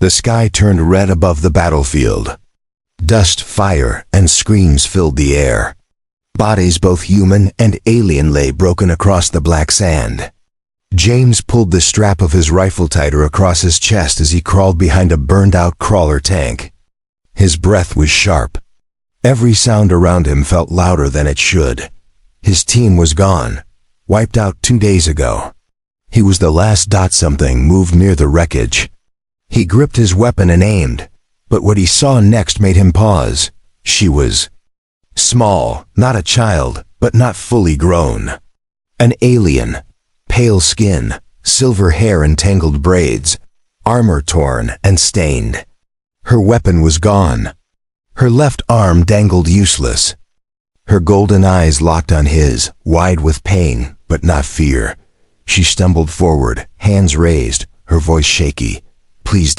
The sky turned red above the battlefield. Dust, fire, and screams filled the air. Bodies both human and alien lay broken across the black sand. James pulled the strap of his rifle tighter across his chest as he crawled behind a burned-out crawler tank. His breath was sharp. Every sound around him felt louder than it should. His team was gone, wiped out 2 days ago. He was the last dot. Something moved near the wreckage. He gripped his weapon and aimed, but what he saw next made him pause. She was small, not a child, but not fully grown. An alien. Pale skin, silver hair in tangled braids, armor torn and stained. Her weapon was gone. Her left arm dangled useless. Her golden eyes locked on his, wide with pain, but not fear. She stumbled forward, hands raised, her voice shaky. Please.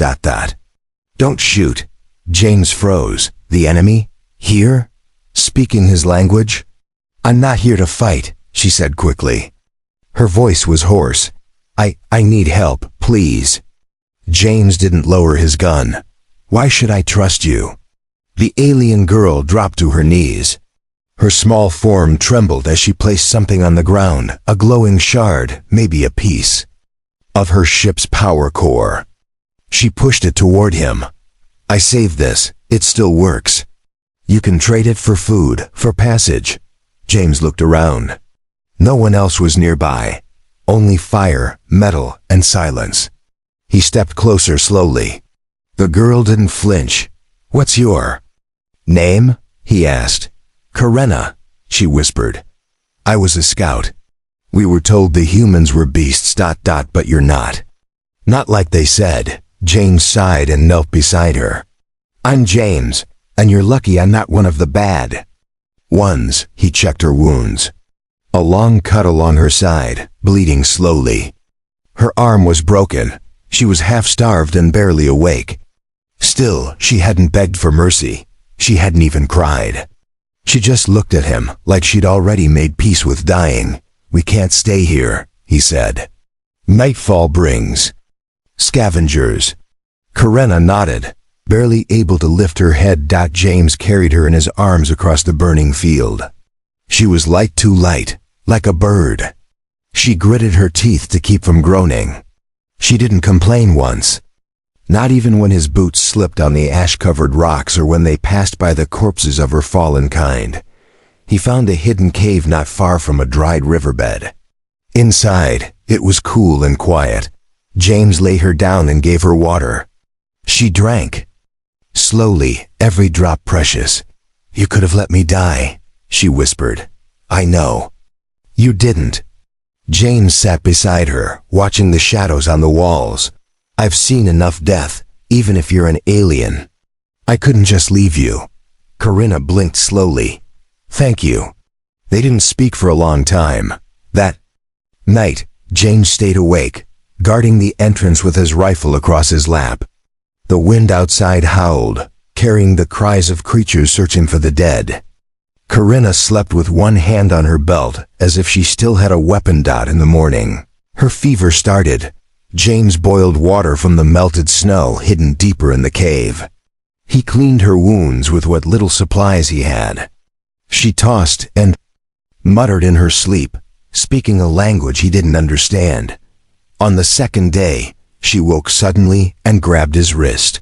Don't shoot. James froze. The enemy? Here? Speaking his language? I'm not here to fight, she said quickly. Her voice was hoarse. I need help, please. James didn't lower his gun. Why should I trust you? The alien girl dropped to her knees. Her small form trembled as she placed something on the ground, a glowing shard, maybe a piece of her ship's power core. She pushed it toward him. I saved this. It still works. You can trade it for food, for passage. James looked around. No one else was nearby. Only fire, metal, and silence. He stepped closer slowly. The girl didn't flinch. What's your name? He asked. Karenna, she whispered. I was a scout. We were told the humans were beasts. But you're not. Not like they said. James sighed and knelt beside her. I'm James, and you're lucky I'm not one of the bad ones. He checked her wounds. A long cut along her side, bleeding slowly. Her arm was broken. She was half-starved and barely awake. Still, she hadn't begged for mercy. She hadn't even cried. She just looked at him like she'd already made peace with dying. We can't stay here, he said. Nightfall brings scavengers. Karenna nodded, barely able to lift her head. James carried her in his arms across the burning field. She was light, too light, like a bird. She gritted her teeth to keep from groaning. She didn't complain once. Not even when his boots slipped on the ash-covered rocks or when they passed by the corpses of her fallen kind. He found a hidden cave not far from a dried riverbed. Inside, it was cool and quiet. James laid her down and gave her water. She drank. Slowly, every drop precious. You could have let me die, she whispered. I know. You didn't. James sat beside her, watching the shadows on the walls. I've seen enough death, even if you're an alien. I couldn't just leave you. Karenna blinked slowly. Thank you. They didn't speak for a long time. That night, James stayed awake, guarding the entrance with his rifle across his lap. The wind outside howled, carrying the cries of creatures searching for the dead. Karenna slept with one hand on her belt, as if she still had a weapon. In the morning, her fever started. James boiled water from the melted snow hidden deeper in the cave. He cleaned her wounds with what little supplies he had. She tossed and muttered in her sleep, speaking a language he didn't understand. On the second day, she woke suddenly and grabbed his wrist.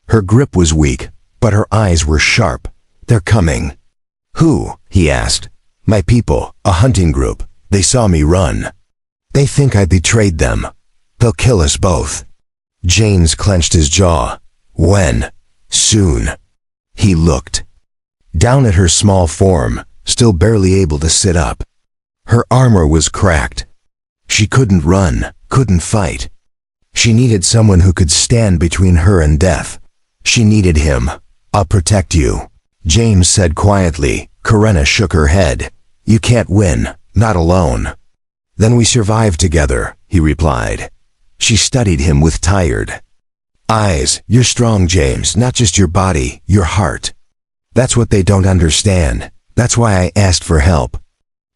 Her grip was weak, but her eyes were sharp. They're coming. Who? He asked. My people, a hunting group. They saw me run. They think I betrayed them. They'll kill us both. James clenched his jaw. When? Soon. He looked down at her small form, still barely able to sit up. Her armor was cracked. She couldn't run, couldn't fight. She needed someone who could stand between her and death. She needed him. I'll protect you, James said quietly. Karenna shook her head. You can't win, not alone. Then we survive together, he replied. She studied him with tired eyes. You're strong, James, not just your body, your heart. That's what they don't understand. That's why I asked for help.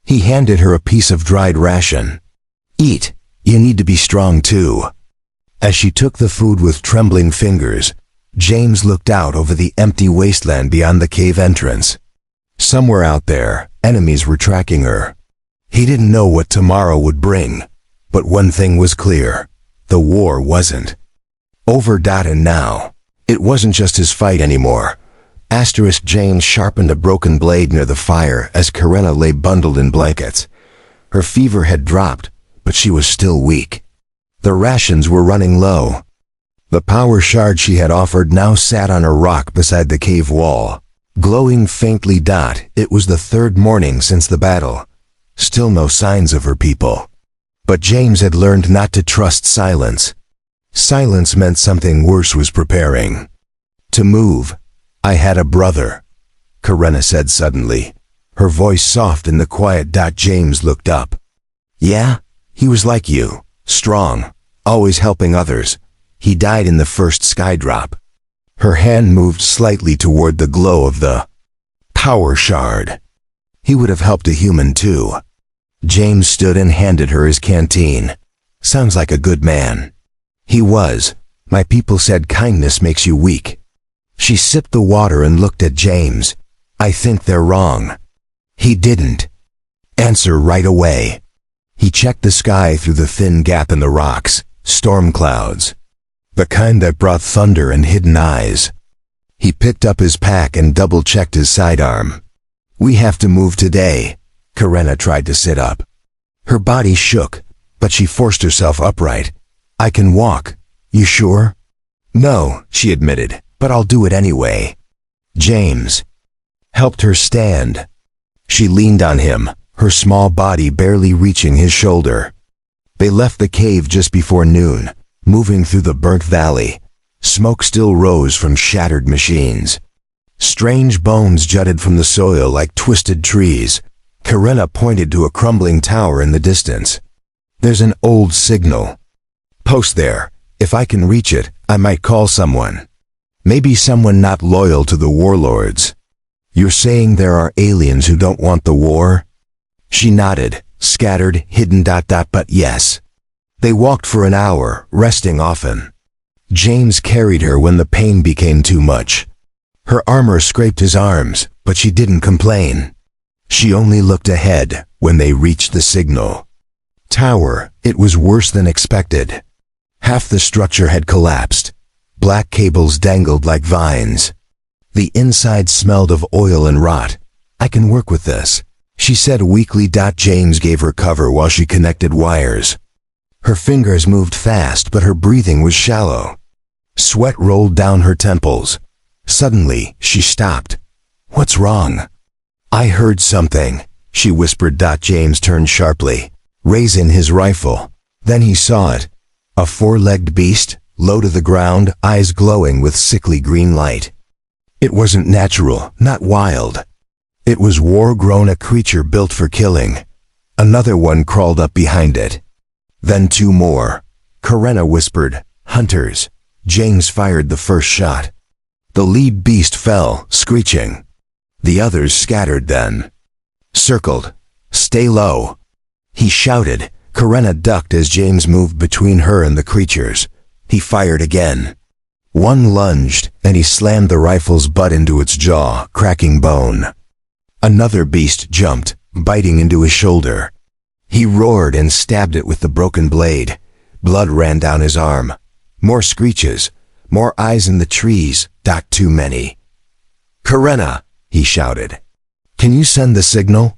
He handed her a piece of dried ration. Eat. You need to be strong too. As she took the food with trembling fingers, James looked out over the empty wasteland beyond the cave entrance. Somewhere out there, enemies were tracking her. He didn't know what tomorrow would bring, but one thing was clear: the war wasn't over. And now, it wasn't just his fight anymore. James sharpened a broken blade near the fire as Karenna lay bundled in blankets. Her fever had dropped, but she was still weak. The rations were running low. The power shard she had offered now sat on a rock beside the cave wall, glowing faintly. It was the third morning since the battle. Still no signs of her people. But James had learned not to trust silence. Silence meant something worse was preparing. To move. "I had a brother," Karenna said suddenly, her voice soft in the quiet. James looked up. "Yeah? He was like you, strong, always helping others. He died in the first skydrop." Her hand moved slightly toward the glow of the power shard. "He would have helped a human too." James stood and handed her his canteen. "Sounds like a good man." "He was. My people said kindness makes you weak." She sipped the water and looked at James. "I think they're wrong." He didn't answer right away. He checked the sky through the thin gap in the rocks. Storm clouds. The kind that brought thunder and hidden eyes. He picked up his pack and double-checked his sidearm. "We have to move today." Karenna tried to sit up. Her body shook, but she forced herself upright. "I can walk. You sure?" "No," she admitted, "but I'll do it anyway." James helped her stand. She leaned on him, her small body barely reaching his shoulder. They left the cave just before noon, moving through the burnt valley. Smoke still rose from shattered machines. Strange bones jutted from the soil like twisted trees. Karenna pointed to a crumbling tower in the distance. "There's an old signal post there. If I can reach it, I might call someone. Maybe someone not loyal to the warlords." "You're saying there are aliens who don't want the war?" She nodded, scattered, hidden. But yes. They walked for an hour, resting often. James carried her when the pain became too much. Her armor scraped his arms, but she didn't complain. She only looked ahead when they reached the signal tower. It was worse than expected. Half the structure had collapsed. Black cables dangled like vines. The inside smelled of oil and rot. "I can work with this," she said weakly. James gave her cover while she connected wires. Her fingers moved fast, but her breathing was shallow. Sweat rolled down her temples. Suddenly, she stopped. "What's wrong?" "I heard something," she whispered. James turned sharply, raising his rifle. Then he saw it. A four-legged beast, low to the ground, eyes glowing with sickly green light. It wasn't natural, not wild. It was war-grown, a creature built for killing. Another one crawled up behind it. Then two more. Karenna whispered, "Hunters." James fired the first shot. The lead beast fell, screeching. The others scattered then. Circled. "Stay low," he shouted. Karenna ducked as James moved between her and the creatures. He fired again. One lunged, and he slammed the rifle's butt into its jaw, cracking bone. Another beast jumped, biting into his shoulder. He roared and stabbed it with the broken blade. Blood ran down his arm. More screeches. More eyes in the trees. Too many. "Karenna," he shouted. "Can you send the signal?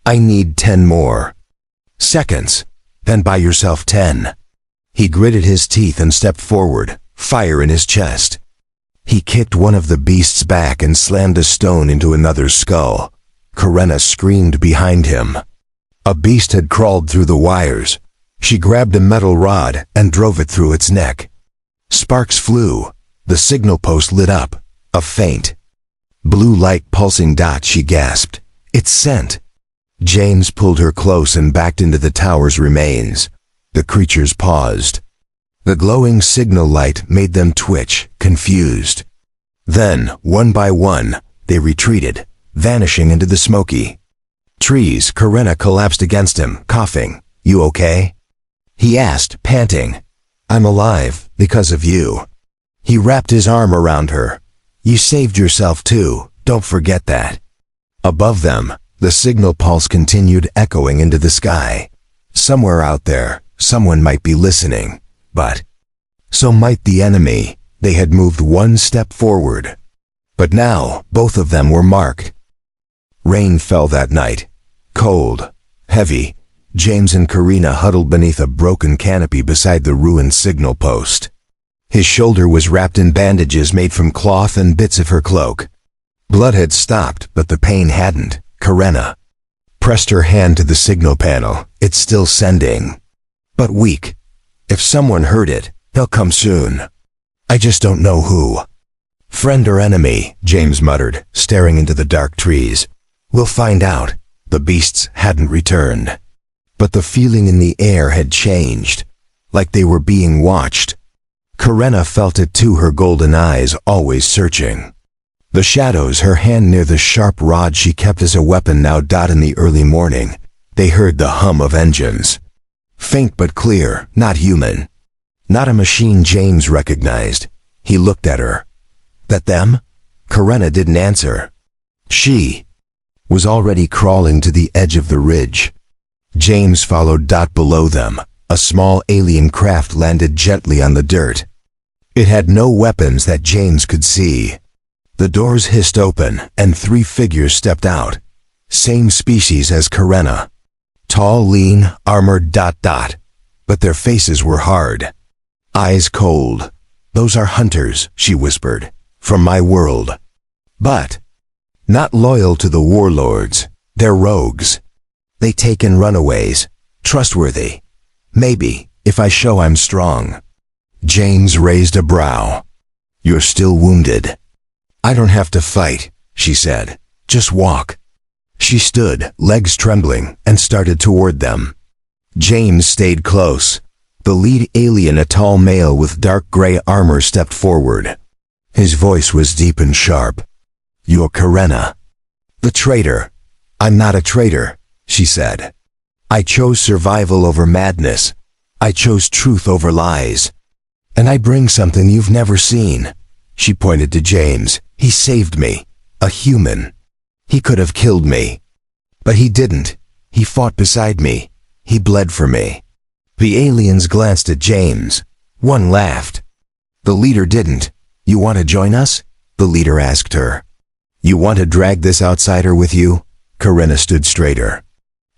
I need 10 more seconds. Then buy yourself 10. He gritted his teeth and stepped forward, fire in his chest. He kicked one of the beasts back and slammed a stone into another's skull. Karenna screamed behind him. A beast had crawled through the wires. She grabbed a metal rod and drove it through its neck. Sparks flew. The signal post lit up. A faint blue light pulsing. She gasped. "It's sent." James pulled her close and backed into the tower's remains. The creatures paused. The glowing signal light made them twitch, confused. Then, one by one, they retreated, vanishing into the smoky trees. Karenna collapsed against him, coughing. "You okay?" he asked, panting. I'm alive because of you. He wrapped his arm around her. You saved yourself too, don't forget that. Above them, the signal pulse continued echoing into the sky. Somewhere out there, someone might be listening, but so might the enemy. They had moved one step forward. But now, both of them were marked. Rain fell that night. Cold, heavy. James and Karina huddled beneath a broken canopy beside the ruined signal post. His shoulder was wrapped in bandages made from cloth and bits of her cloak. Blood had stopped, but the pain hadn't. Karina pressed her hand to the signal panel. It's still sending, but weak. If someone heard it, they'll come soon. I just don't know who. Friend or enemy, James muttered, staring into the dark trees. We'll find out. The beasts hadn't returned. But the feeling in the air had changed, like they were being watched. Karina felt it too, her golden eyes always searching. The shadows, her hand near the sharp rod she kept as a weapon, now dot in the early morning. They heard the hum of engines. Faint but clear, not human. Not a machine James recognized. He looked at her. That them? Karina didn't answer. She was already crawling to the edge of the ridge. James followed. Below them, a small alien craft landed gently on the dirt. It had no weapons that James could see. The doors hissed open, and 3 figures stepped out. Same species as Karina. Tall, lean, armored. But their faces were hard. Eyes cold. Those are hunters, she whispered, from my world. But not loyal to the warlords. They're rogues. They take in runaways. Trustworthy. Maybe, if I show I'm strong. James raised a brow. You're still wounded. I don't have to fight, she said. Just walk. She stood, legs trembling, and started toward them. James stayed close. The lead alien, a tall male with dark gray armor, stepped forward. His voice was deep and sharp. You're Karina. The traitor. I'm not a traitor, she said. I chose survival over madness. I chose truth over lies. And I bring something you've never seen. She pointed to James. He saved me. A human. He could have killed me. But he didn't. He fought beside me. He bled for me. The aliens glanced at James. One laughed. The leader didn't. You want to join us? The leader asked her. You want to drag this outsider with you? Karina stood straighter.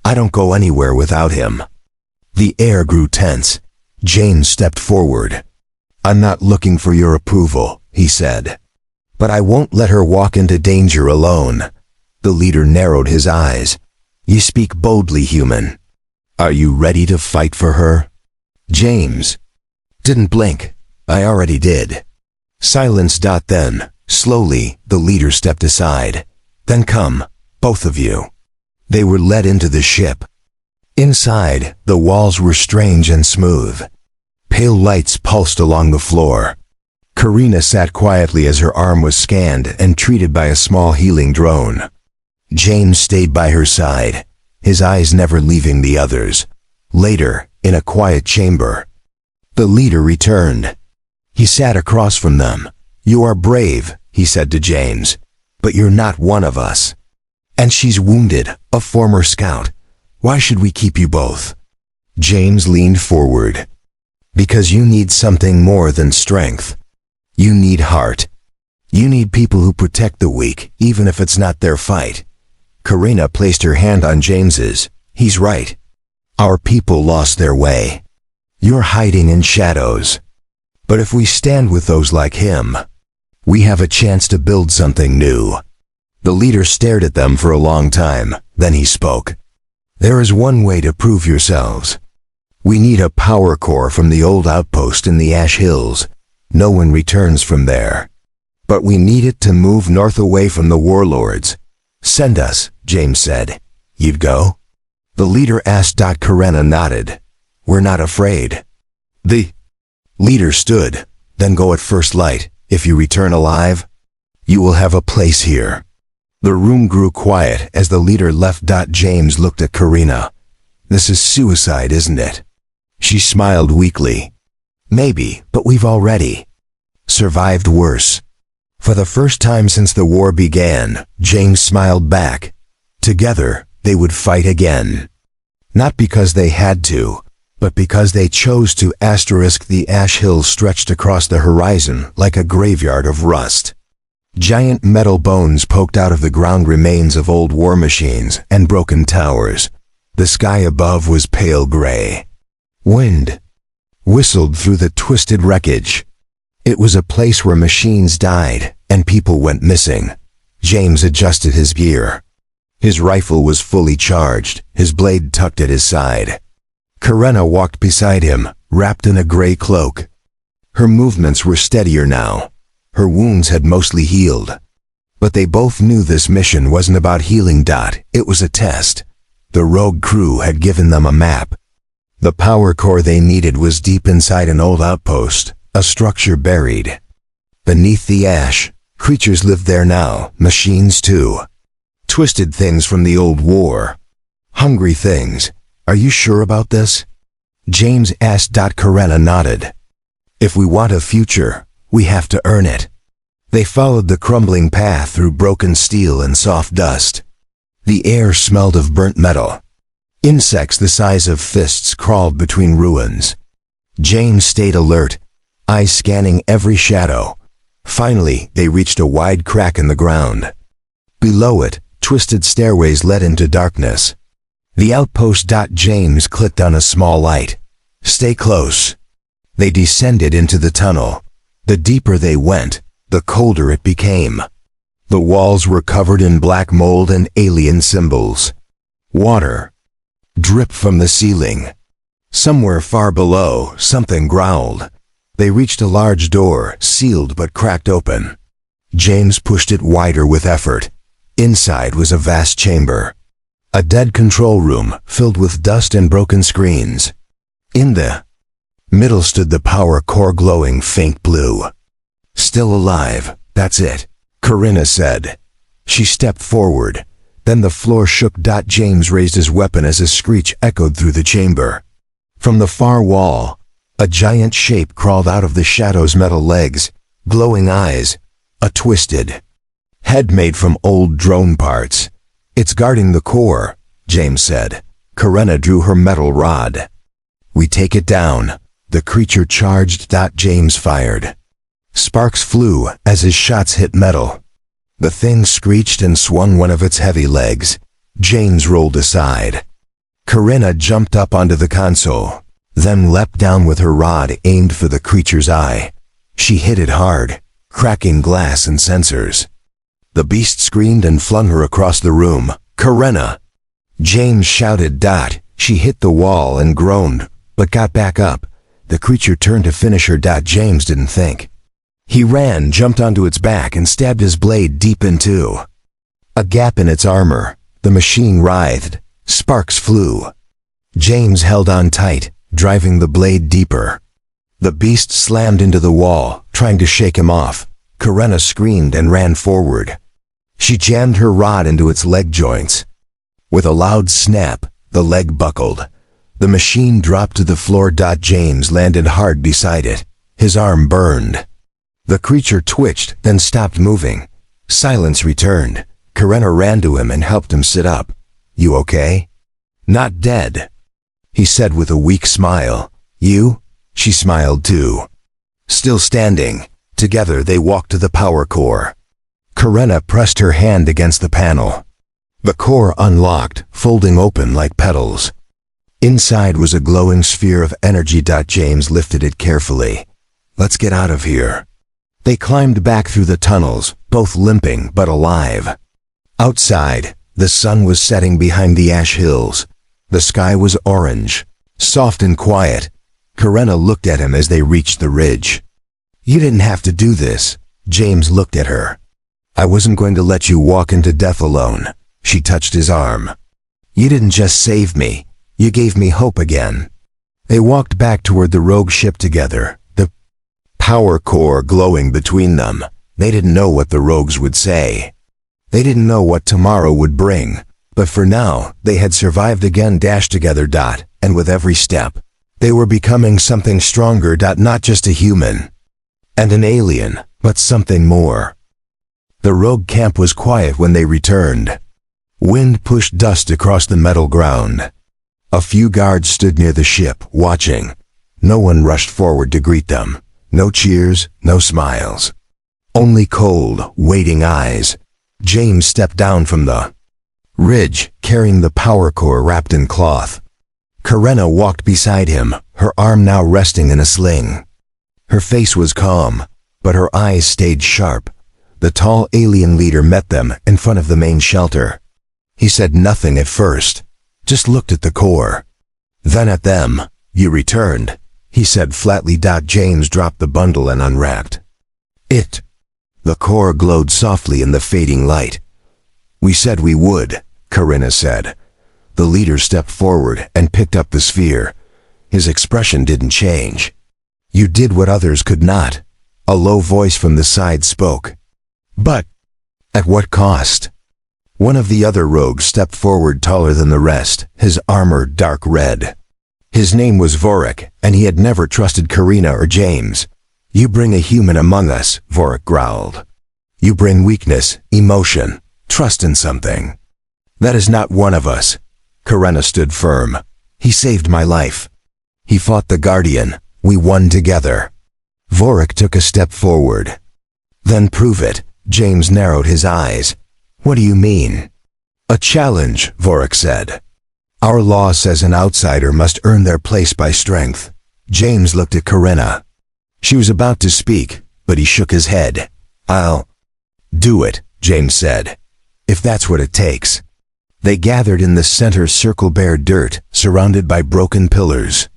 I don't go anywhere without him. The air grew tense. James stepped forward. I'm not looking for your approval, he said. But I won't let her walk into danger alone. The leader narrowed his eyes. You speak boldly, human. Are you ready to fight for her? James didn't blink. I already did. Silence. Then, slowly, the leader stepped aside. Then come, both of you. They were led into the ship. Inside, the walls were strange and smooth. Pale lights pulsed along the floor. Karina sat quietly as her arm was scanned and treated by a small healing drone. James stayed by her side, his eyes never leaving the others. Later, in a quiet chamber, the leader returned. He sat across from them. You are brave, he said to James, but you're not one of us. And she's wounded, a former scout. Why should we keep you both? James leaned forward. Because you need something more than strength. You need heart. You need people who protect the weak, even if it's not their fight. Karina placed her hand on James's. He's right. Our people lost their way. You're hiding in shadows. But if we stand with those like him, we have a chance to build something new. The leader stared at them for a long time, then he spoke. There is one way to prove yourselves. We need a power core from the old outpost in the Ash Hills. No one returns from there. But we need it to move north away from the warlords. Send us, James said. You'd go? The leader asked. Karina nodded. We're not afraid. The leader stood. Then go at first light. If you return alive, you will have a place here. The room grew quiet as the leader left. James looked at Karina. This is suicide, isn't it? She smiled weakly. Maybe, but we've already survived worse. For the first time since the war began, James smiled back. Together, they would fight again. Not because they had to, but because they chose to. The ash hills stretched across the horizon like a graveyard of rust. Giant metal bones poked out of the ground, remains of old war machines and broken towers. The sky above was pale gray. Wind whistled through the twisted wreckage. It was a place where machines died and people went missing. James adjusted his gear. His rifle was fully charged, his blade tucked at his side. Karenna walked beside him, wrapped in a gray cloak. Her movements were steadier now. Her wounds had mostly healed. But they both knew this mission wasn't about healing. It was a test. The rogue crew had given them a map. The power core they needed was deep inside an old outpost, a structure buried beneath the ash. Creatures lived there now, machines too. Twisted things from the old war. Hungry things. Are you sure about this? James asked. Karenna nodded. If we want a future, we have to earn it. They followed the crumbling path through broken steel and soft dust. The air smelled of burnt metal. Insects the size of fists crawled between ruins. James stayed alert, eyes scanning every shadow. Finally, they reached a wide crack in the ground. Below it, twisted stairways led into darkness. The outpost. James clicked on a small light. Stay close. They descended into the tunnel. The deeper they went, the colder it became. The walls were covered in black mold and alien symbols. Water dripped from the ceiling. Somewhere far below, something growled. They reached a large door, sealed but cracked open. James pushed it wider with effort. Inside was a vast chamber. A dead control room, filled with dust and broken screens. In the middle stood the power core, glowing faint blue. Still alive, that's it, Karenna said. She stepped forward. Then the floor shook. James raised his weapon as a screech echoed through the chamber. From the far wall, a giant shape crawled out of the shadows, metal legs, glowing eyes, a twisted head made from old drone parts. It's guarding the core, James said. Karenna drew her metal rod. We take it down. The creature charged. James fired. Sparks flew as his shots hit metal. The thing screeched and swung one of its heavy legs. James rolled aside. Karenna jumped up onto the console, then leapt down with her rod aimed for the creature's eye. She hit it hard, cracking glass and sensors. The beast screamed and flung her across the room. Karenna! James shouted. She hit the wall and groaned, but got back up. The creature turned to finish her. James didn't think. He ran, jumped onto its back, and stabbed his blade deep into a gap in its armor. The machine writhed. Sparks flew. James held on tight, driving the blade deeper. The beast slammed into the wall, trying to shake him off. Karenna screamed and ran forward. She jammed her rod into its leg joints. With a loud snap, the leg buckled. The machine dropped to the floor. James landed hard beside it. His arm burned. The creature twitched, then stopped moving. Silence returned. Karenna ran to him and helped him sit up. You okay? Not dead, he said with a weak smile. You? She smiled too. Still standing. Together they walked to the power core. Karenna pressed her hand against the panel. The core unlocked, folding open like petals. Inside was a glowing sphere of energy. James lifted it carefully. Let's get out of here. They climbed back through the tunnels, both limping but alive. Outside, the sun was setting behind the ash hills. The sky was orange, soft and quiet. Karenna looked at him as they reached the ridge. You didn't have to do this. James looked at her. I wasn't going to let you walk into death alone. She touched his arm. You didn't just save me. You gave me hope again. They walked back toward the rogue ship together, the power core glowing between them. They didn't know what the rogues would say. They didn't know what tomorrow would bring. But for now, they had survived again. Together. And with every step, They were becoming something stronger, not just a human and an alien, but something more. The rogue camp was quiet when they returned. Wind pushed dust across the metal ground. A few guards stood near the ship, watching. No one rushed forward to greet them. No cheers, no smiles. Only cold, waiting eyes. James stepped down from the ridge, carrying the power core wrapped in cloth. Karena walked beside him, her arm now resting in a sling. Her face was calm, but her eyes stayed sharp. The tall alien leader met them in front of the main shelter. He said nothing at first, just looked at the core. Then at them. "You returned," he said flatly. James dropped the bundle and unwrapped it. The core glowed softly in the fading light. "We said we would," Karena said. The leader stepped forward and picked up the sphere. His expression didn't change. "You did what others could not," a low voice from the side spoke. "But at what cost?" One of the other rogues stepped forward, taller than the rest, his armor dark red. His name was Vorik, and he had never trusted Karena or James. "You bring a human among us," Vorik growled. "You bring weakness, emotion, trust in something. That is not one of us." Karena stood firm. "He saved my life. He fought the Guardian. We won together." Vorik took a step forward. "Then prove it." James narrowed his eyes. "What do you mean?" "A challenge," Vorik said. "Our law says an outsider must earn their place by strength." James looked at Karena. She was about to speak, but he shook his head. "I'll do it," James said. "If that's what it takes." They gathered in the center circle, bare dirt, surrounded by broken pillars.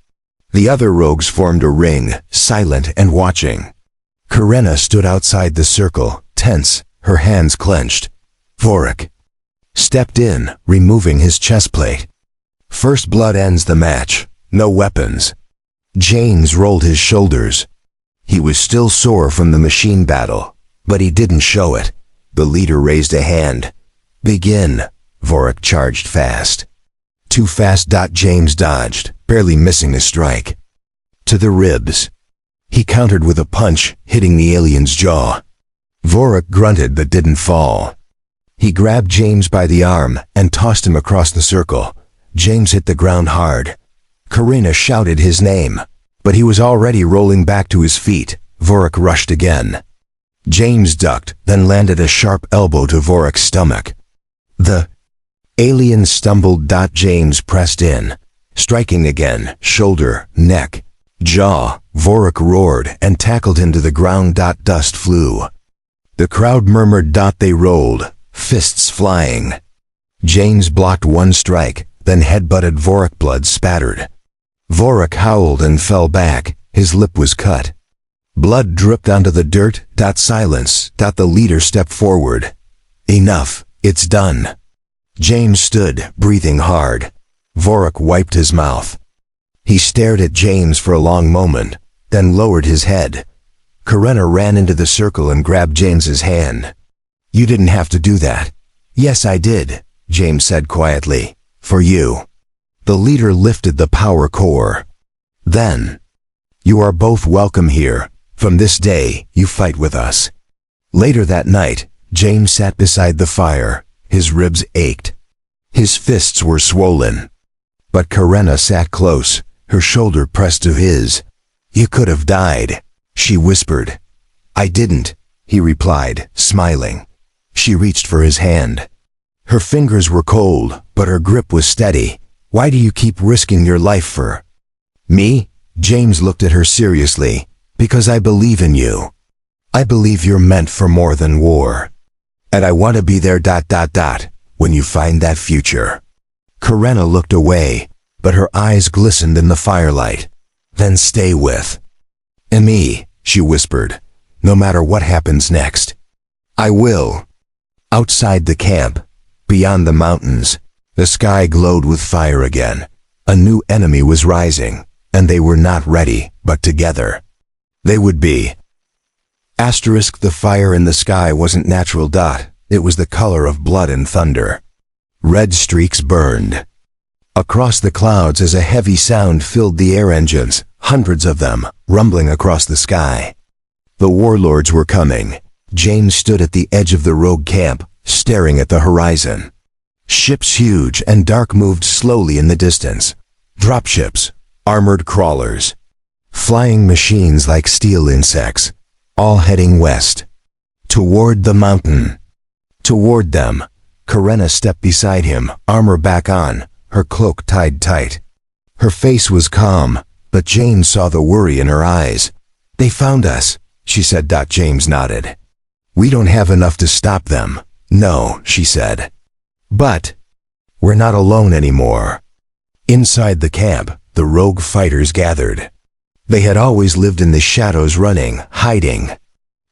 The other rogues formed a ring, silent and watching. Karena stood outside the circle, tense, her hands clenched. Vorik stepped in, removing his chestplate. "First blood ends the match. No weapons." James rolled his shoulders. He was still sore from the machine battle, but he didn't show it. The leader raised a hand. "Begin." Vorik charged fast. Too fast. James dodged, barely missing a strike. To the ribs. He countered with a punch, hitting the alien's jaw. Vorik grunted but didn't fall. He grabbed James by the arm and tossed him across the circle. James hit the ground hard. Karena shouted his name, but he was already rolling back to his feet. Vorik rushed again. James ducked, then landed a sharp elbow to Vorik's stomach. The alien stumbled. James pressed in, striking again, shoulder, neck, jaw. Vorik roared and tackled him to the ground. Dust flew. The crowd murmured. They rolled, fists flying. James blocked one strike, then headbutted Vorik. Blood spattered. Vorik howled and fell back. His lip was cut. Blood dripped onto the dirt. Silence. The leader stepped forward. "Enough. It's done." James stood, breathing hard. Vorik wiped his mouth. He stared at James for a long moment, then lowered his head. Karena ran into the circle and grabbed James's hand. "You didn't have to do that." "Yes, I did," James said quietly. "For you." The leader lifted the power core. Then, "You are both welcome here. From this day, you fight with us." Later that night, James sat beside the fire. His ribs ached. His fists were swollen. But Karena sat close, her shoulder pressed to his. "You could have died," she whispered. "I didn't," he replied, smiling. She reached for his hand. Her fingers were cold, but her grip was steady. "Why do you keep risking your life for me?" James looked at her seriously. "Because I believe in you. I believe you're meant for more than war. And I want to be there. When you find that future." Karena looked away, but her eyes glistened in the firelight. "Then stay with me," she whispered. "No matter what happens next." "I will." Outside the camp, beyond the mountains, the sky glowed with fire again. A new enemy was rising, and they were not ready, but together they would be. The fire in the sky wasn't natural. It was the color of blood and thunder. Red streaks burned. Across the clouds as a heavy sound filled the air engines, hundreds of them, rumbling across the sky. The warlords were coming. James stood at the edge of the rogue camp, staring at the horizon. Ships huge and dark moved slowly in the distance. Dropships, armored crawlers, flying machines like steel insects, all heading west. Toward the mountain. Toward them. Karenna stepped beside him, armor back on, her cloak tied tight. Her face was calm, but James saw the worry in her eyes. "They found us," she said. James nodded. "We don't have enough to stop them." "No," she said. "But we're not alone anymore." Inside the camp, the rogue fighters gathered. They had always lived in the shadows, running, hiding.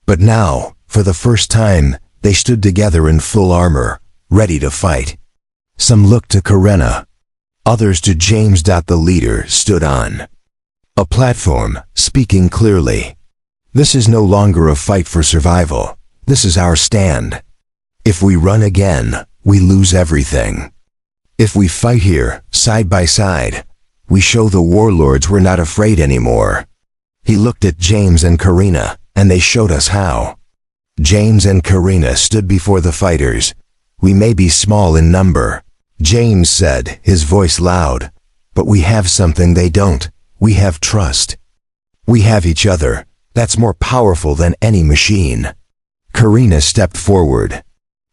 But now, for the first time, they stood together in full armor, ready to fight. Some looked to Karenna, others to James. The leader stood on a platform, speaking clearly. "This is no longer a fight for survival. This is our stand. If we run again, we lose everything. If we fight here, side by side, we show the warlords we're not afraid anymore." He looked at James and Karina, and they showed us how. James and Karina stood before the fighters. "We may be small in number," James said, his voice loud, "but we have something they don't. We have trust. We have each other. That's more powerful than any machine." Karina stepped forward.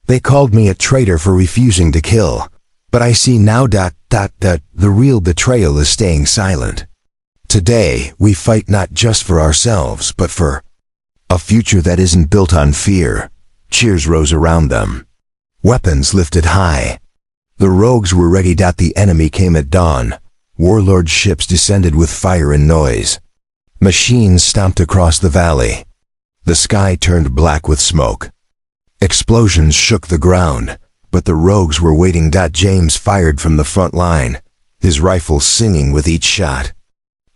"They called me a traitor for refusing to kill. But I see now that the real betrayal is staying silent. Today, we fight not just for ourselves, but for a future that isn't built on fear." Cheers rose around them. Weapons lifted high. The rogues were ready. The enemy came at dawn. Warlord ships descended with fire and noise. Machines stomped across the valley. The sky turned black with smoke. Explosions shook the ground, but the rogues were waiting. James fired from the front line, his rifle singing with each shot.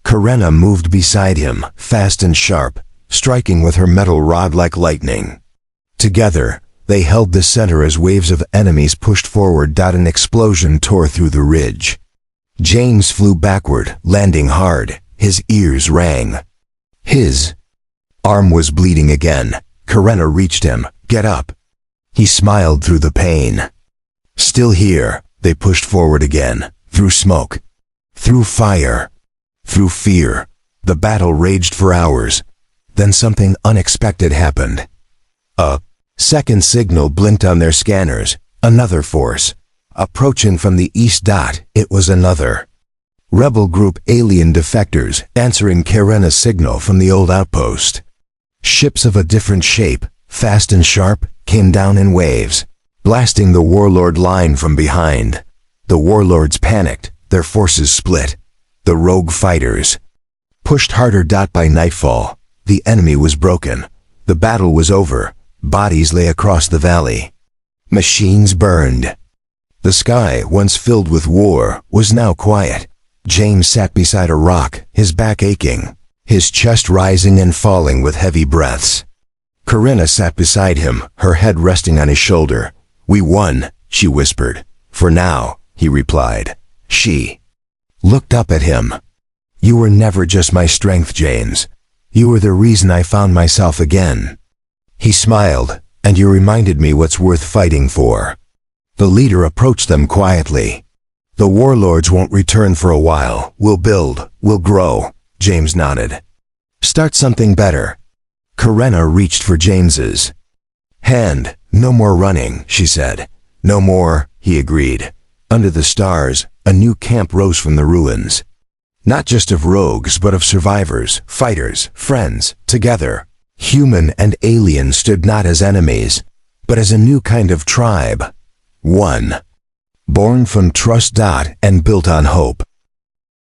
Karenna moved beside him, fast and sharp, striking with her metal rod like lightning. Together, they held the center as waves of enemies pushed forward. An explosion tore through the ridge. James flew backward, landing hard. His ears rang. His arm was bleeding again. Karenna reached him. "Get up." He smiled through the pain. Still here, they pushed forward again, through smoke, through fire, through fear. The battle raged for hours. Then something unexpected happened. A second signal blinked on their scanners. Another force, approaching from the east. It was another rebel group, alien defectors, answering Karenna's signal from the old outpost. Ships of a different shape, fast and sharp, came down in waves, blasting the warlord line from behind. The warlords panicked, their forces split. The rogue fighters pushed harder. By nightfall, the enemy was broken. The battle was over. Bodies lay across the valley. Machines burned. The sky, once filled with war, was now quiet. James sat beside a rock, his back aching, his chest rising and falling with heavy breaths. Karenna sat beside him, her head resting on his shoulder. "We won," she whispered. "For now," he replied. She looked up at him. "You were never just my strength, James. You were the reason I found myself again." He smiled. "And you reminded me what's worth fighting for." The leader approached them quietly. "The warlords won't return for a while. We'll build, we'll grow." James nodded. "Start something better." Karenna reached for James's hand. "No more running," she said. "No more," he agreed. Under the stars, a new camp rose from the ruins. Not just of rogues, but of survivors, fighters, friends, together. Human and alien stood not as enemies, but as a new kind of tribe. One, born from trust. And built on hope.